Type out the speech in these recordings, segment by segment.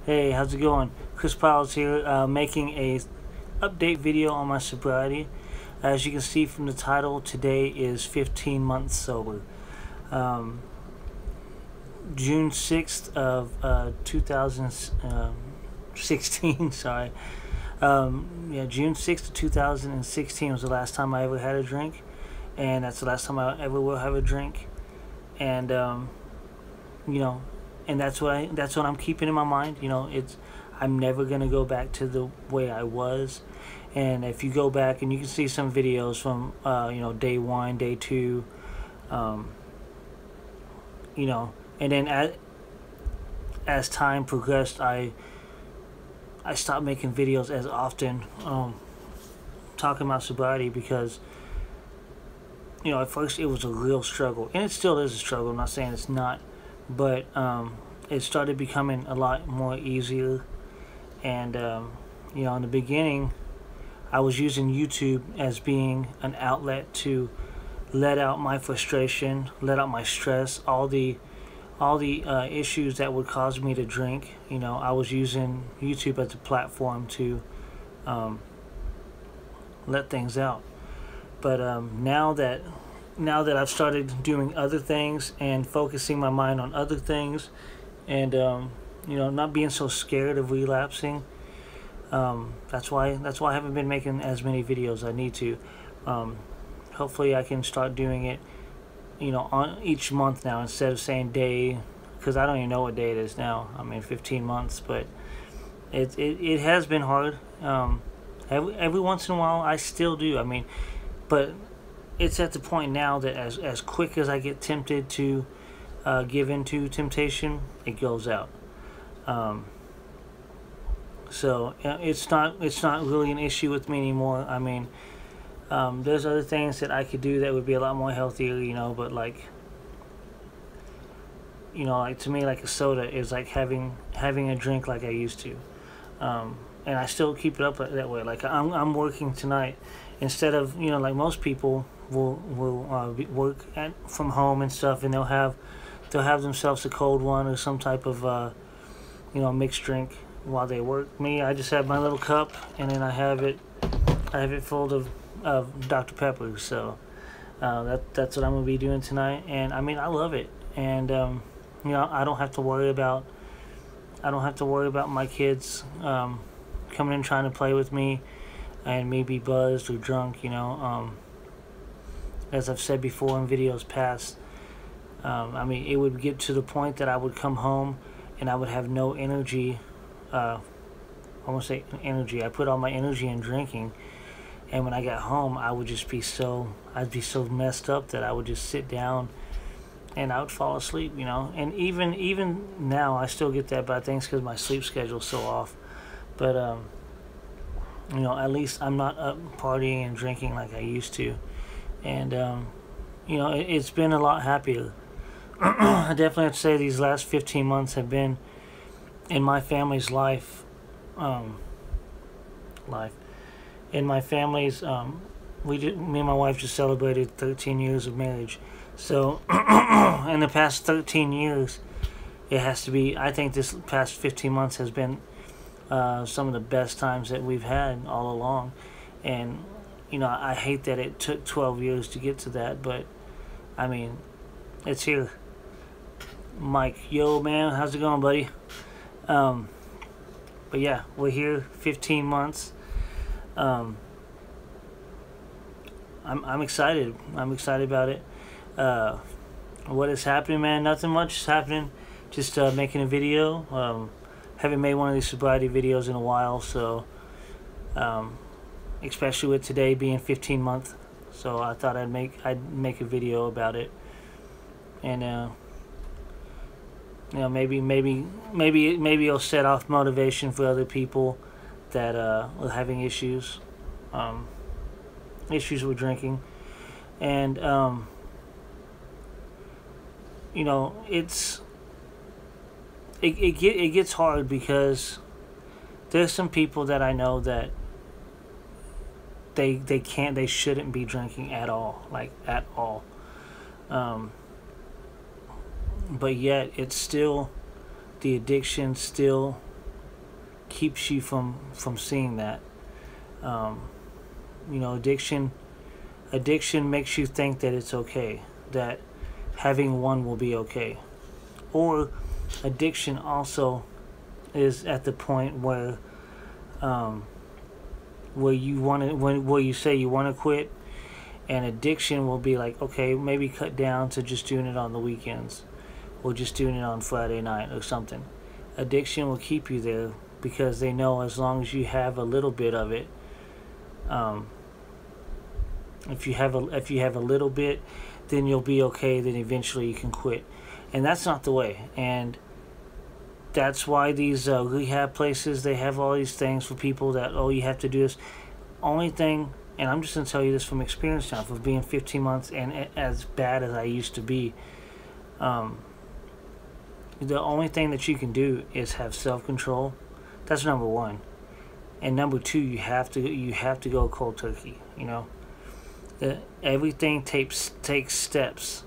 Hey, how's it going? Chris Pyles here, making a update video on my sobriety. As you can see from the title, today is 15 months sober. Um, June 6th of 2016, sorry. Yeah, June 6th of 2016 was the last time I ever had a drink, and that's the last time I ever will have a drink. And you know, and that's what I'm keeping in my mind. I'm never gonna go back to the way I was. And if you go back and you can see some videos from day one, day two, um, and then as time progressed, I stopped making videos as often, talking about sobriety, because at first it was a real struggle, and it still is a struggle. I'm not saying it's not, but it started becoming a lot more easier. And in the beginning, I was using YouTube as being an outlet to let out my frustration, let out my stress, all the issues that would cause me to drink. I was using YouTube as a platform to let things out. But now that I've started doing other things and focusing my mind on other things, and not being so scared of relapsing, that's why I haven't been making as many videos as I need to. Hopefully I can start doing it on each month now, instead of saying day, because I don't even know what day it is now. 15 months, but it has been hard. Every once in a while I still do. But it's at the point now that as quick as I get tempted to give into temptation, it goes out. So it's not really an issue with me anymore. There's other things that I could do that would be a lot more healthier, but like to me, like a soda is like having a drink like I used to. And I still keep it up that way. Like I'm working tonight, instead of like most people will work from home and stuff, and they'll have themselves a cold one or some type of mixed drink while they work. Me, I just have my little cup, and then I have it full of Dr. Pepper. So that's what I'm gonna be doing tonight, and I love it. And I don't have to worry about my kids coming in trying to play with me and maybe buzzed or drunk. As I've said before in videos past, it would get to the point that I would come home and I would have no energy. I won't say energy. I put all my energy in drinking, and when I got home, I would just be I'd be so messed up that I would just sit down and I would fall asleep. And even now, I still get that, but I think it's because my sleep schedule's so off. But at least I'm not up partying and drinking like I used to, and it's been a lot happier. I definitely have to say these last 15 months have been, in my family's life, in my family's, me and my wife just celebrated 13 years of marriage. So in the past 13 years, it has to be, I think this past 15 months has been some of the best times that we've had all along. And I hate that it took 12 years to get to that, but it's here. Mike, yo man, how's it going, buddy? But yeah, we're here, 15 months. I'm excited. I'm excited about it. What is happening, man? Nothing much is happening. Just making a video. Haven't made one of these sobriety videos in a while, so especially with today being 15 month. So I thought I'd make a video about it, and maybe it'll set off motivation for other people that are having issues with drinking. And it gets hard, because there's some people that I know that they shouldn't be drinking at all, like at all. But yet it's still, the addiction still keeps you from seeing that. You know, addiction makes you think that it's okay, that having one will be okay. Or addiction also is at the point where where you say you want to quit, and addiction will be like, okay, maybe cut down to just doing it on the weekends or just doing it on Friday night or something. Addiction will keep you there because they know as long as you have a little bit of it, if you have a little bit, then you'll be okay. Then eventually you can quit, and that's not the way. And that's why these rehab places, they have all these things for people that, oh, you have to do this. Only thing, and I'm just gonna tell you this from experience now, for being 15 months and as bad as I used to be. The only thing that you can do is have self-control. That's number one. And number two, you have to go cold turkey. You know, everything takes steps.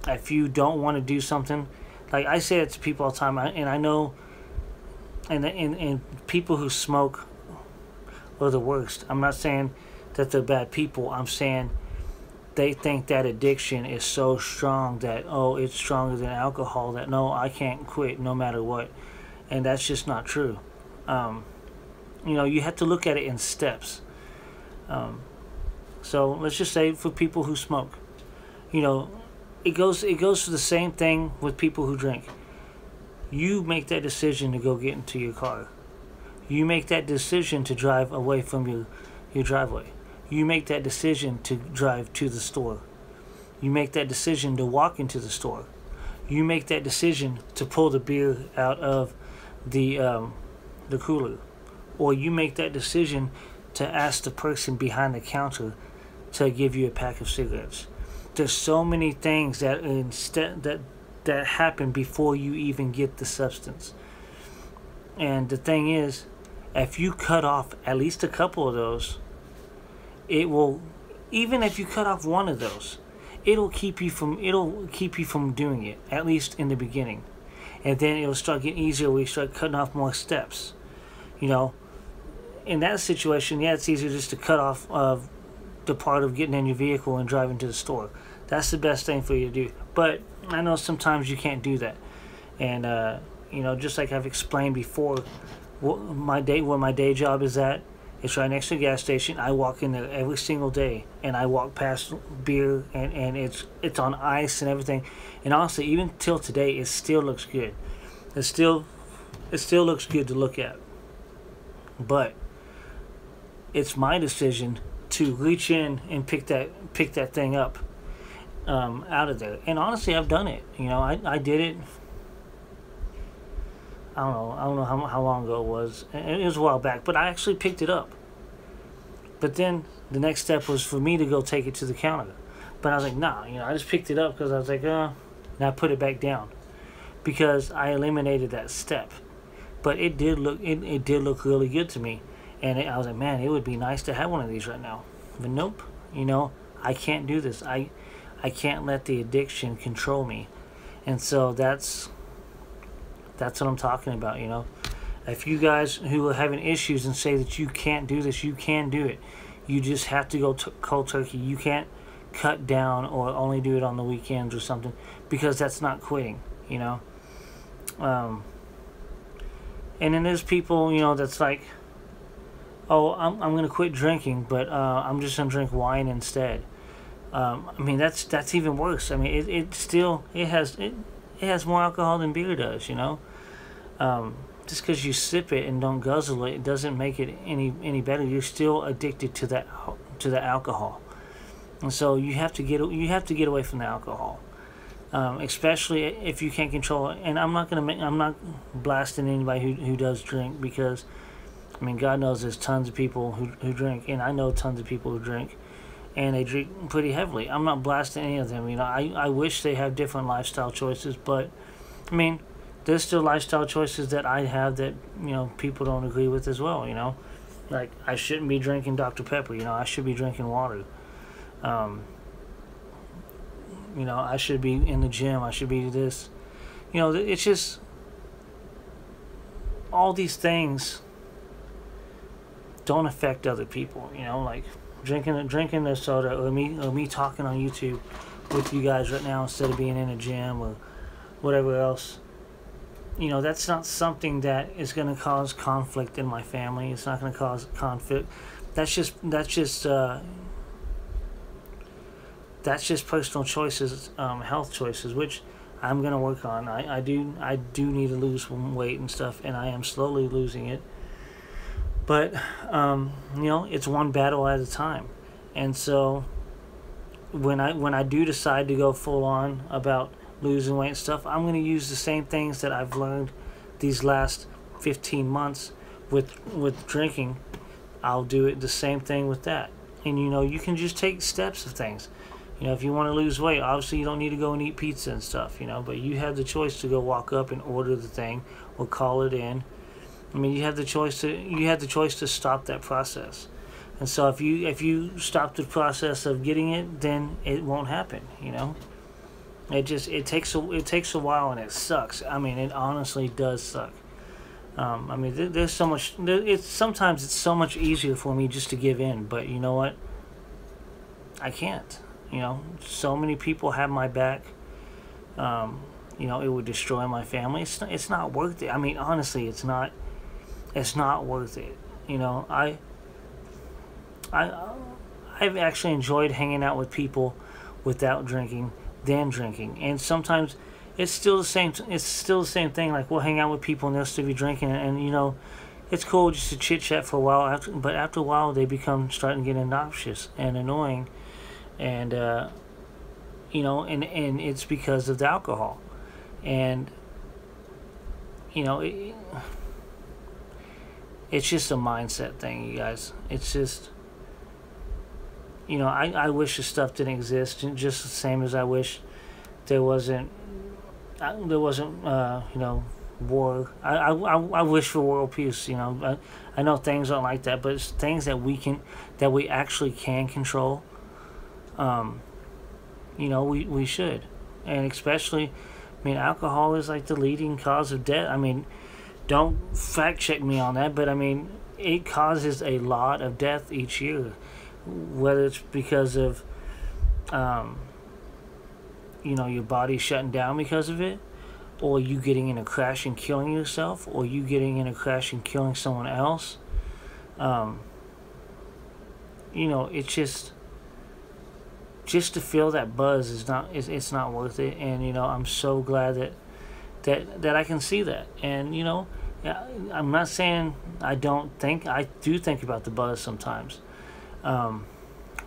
If you don't want to do something, like I say it to people all the time, and I know, and people who smoke are the worst. I'm not saying that they're bad people. I'm saying they think that addiction is so strong that, oh, it's stronger than alcohol, that no, I can't quit no matter what. And that's just not true. You know, you have to look at it in steps. So let's just say for people who smoke, you know, it goes for the same thing with people who drink. You make that decision to go get into your car. You make that decision to drive away from your driveway. You make that decision to drive to the store. You make that decision to walk into the store. You make that decision to pull the beer out of the cooler. Or you make that decision to ask the person behind the counter to give you a pack of cigarettes. There's so many things that happen before you even get the substance. And the thing is, if you cut off at least a couple of those, it will, even if you cut off one of those, it'll keep you from doing it, at least in the beginning. And then it'll start getting easier when you start cutting off more steps. You know, in that situation, yeah, it's easier just to cut off the part of getting in your vehicle and driving to the store. That's the best thing for you to do. But I know sometimes you can't do that. And you know, just like I've explained before, where my day job is at, it's right next to a gas station. I walk in there every single day, and I walk past beer, and it's on ice and everything. And honestly, even till today, it still looks good. It still looks good to look at. But it's my decision to reach in and pick that thing up out of there. And honestly, I've done it. You know, I did it. I don't know how long ago it was. It was a while back, but I actually picked it up. But then the next step was for me to go take it to the counter. But I was like, nah, you know, I just picked it up because I was like, and I put it back down because I eliminated that step. But it did look really good to me, and I was like, man, it would be nice to have one of these right now. But nope, you know, I can't do this. I can't let the addiction control me, and so that's what I'm talking about, you know. If you guys who are having issues and say that you can't do this, you can do it. You just have to go cold turkey. You can't cut down or only do it on the weekends or something, because that's not quitting, you know. And then there's people, you know, that's like, oh, I'm going to quit drinking, but I'm just going to drink wine instead. I mean, that's even worse. I mean, it has more alcohol than beer does, you know. Just because you sip it and don't guzzle it, it doesn't make it any better. You're still addicted to the alcohol, and so you have to get away from the alcohol, especially if you can't control it. And I'm not blasting anybody who does drink, because I mean, God knows there's tons of people who drink, and I know tons of people who drink, and they drink pretty heavily. I'm not blasting any of them. You know, I wish they have different lifestyle choices, but I mean, there's still lifestyle choices that I have that, you know, people don't agree with as well, you know. Like, I shouldn't be drinking Dr. Pepper, you know, I should be drinking water. You know, I should be in the gym, I should be this. You know, it's just, all these things don't affect other people. You know, like drinking a soda, or me talking on YouTube with you guys right now instead of being in a gym or whatever else. You know, that's not something that is going to cause conflict in my family. It's not going to cause conflict. That's just personal choices, health choices, which I'm going to work on. I do need to lose some weight and stuff, and I am slowly losing it. But you know, it's one battle at a time. And so when I do decide to go full on about losing weight and stuff, I'm going to use the same things that I've learned these last 15 months with drinking. I'll do it the same thing with that. And you know, you can just take steps of things. You know, if you want to lose weight, obviously you don't need to go and eat pizza and stuff, you know, but you have the choice to go walk up and order the thing or call it in. I mean, you have the choice to stop that process. And so if you stop the process of getting it, then it won't happen, you know. It takes a while, and it sucks. I mean, it honestly does suck. I mean, there's so much. Sometimes it's so much easier for me just to give in, but you know what? I can't. You know, so many people have my back. You know, it would destroy my family. It's not worth it. I mean, honestly, it's not worth it. You know, I've actually enjoyed hanging out with people without drinking than drinking, and sometimes it's still the same thing. Like, we'll hang out with people and they'll still be drinking, and you know, it's cool just to chit chat for a while, but after a while they starting to get obnoxious and annoying, and you know, and it's because of the alcohol. And you know, it's just a mindset thing, you guys. It's just, you know, I wish this stuff didn't exist, just the same as I wish there wasn't you know, war. I wish for world peace, you know. I know things aren't like that, but it's things that we actually can control. You know, we should. And especially, I mean, alcohol is like the leading cause of death. I mean, don't fact check me on that, but I mean, it causes a lot of death each year, whether it's because of you know, your body shutting down because of it, or you getting in a crash and killing yourself, or you getting in a crash and killing someone else. You know, it's just to feel that buzz it's not worth it. And you know, I'm so glad that I can see that. And you know, I'm not saying I do think about the buzz sometimes. I'm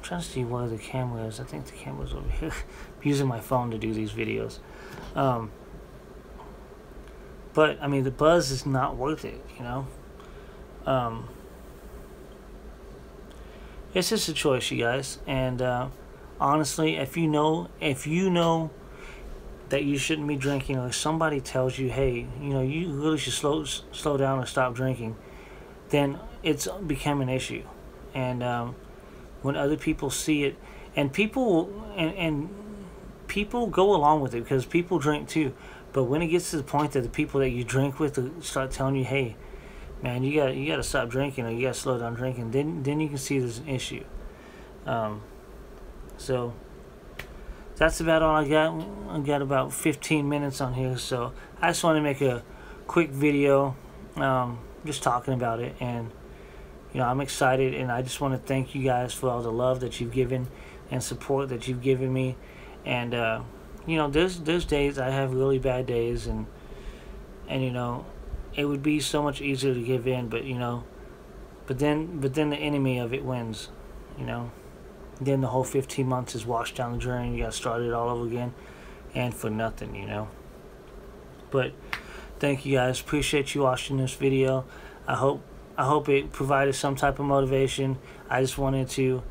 trying to see where the camera is. I think the camera's over here. I'm using my phone to do these videos. But I mean, the buzz is not worth it, you know. It's just a choice, you guys. And honestly, if you know that you shouldn't be drinking, or somebody tells you, hey, you know, you really should slow down or stop drinking, then it's become an issue. And when other people see it, and people go along with it because people drink too, but when it gets to the point that the people that you drink with start telling you, hey man, you gotta stop drinking, or you gotta slow down drinking, then you can see there's an issue. So that's about all I got. I got about 15 minutes on here, so I just want to make a quick video just talking about it. And you know, I'm excited, and I just want to thank you guys for all the love that you've given and support that you've given me. And you know, there's days I have really bad days, and you know, it would be so much easier to give in, but you know, but then the enemy of it wins, you know. Then the whole 15 months is washed down the drain. You got to start it all over again, and for nothing, you know. But thank you guys. Appreciate you watching this video. I hope it provided some type of motivation. I just wanted to,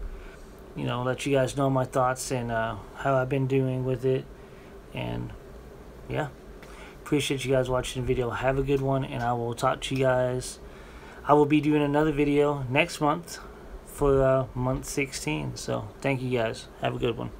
you know, let you guys know my thoughts and how I've been doing with it. And yeah, appreciate you guys watching the video. Have a good one, and I will talk to you guys. I will be doing another video next month for month 16. So thank you guys. Have a good one.